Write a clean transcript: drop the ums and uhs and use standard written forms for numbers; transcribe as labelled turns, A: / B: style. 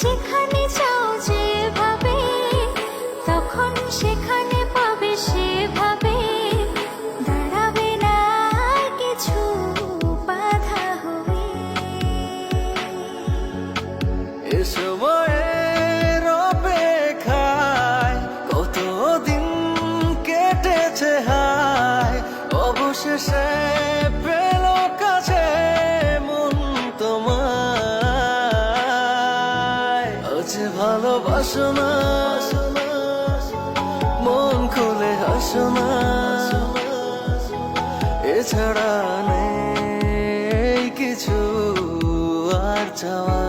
A: যেখানে চাও যেভাবে, তখন সেখানে পাবে সেভাবে। দাঁড়াবে না কিছু বাধা হয়ে।
B: এ সময়ের অপেক্ষায় কতদিন কেটেছে হায়, অবশেষে পেল কাছে মন তোমায়। আজ ভালোবাসো না, মন খুলে হাসো না, এছাড়া নেই কিছু আর চাওয়া।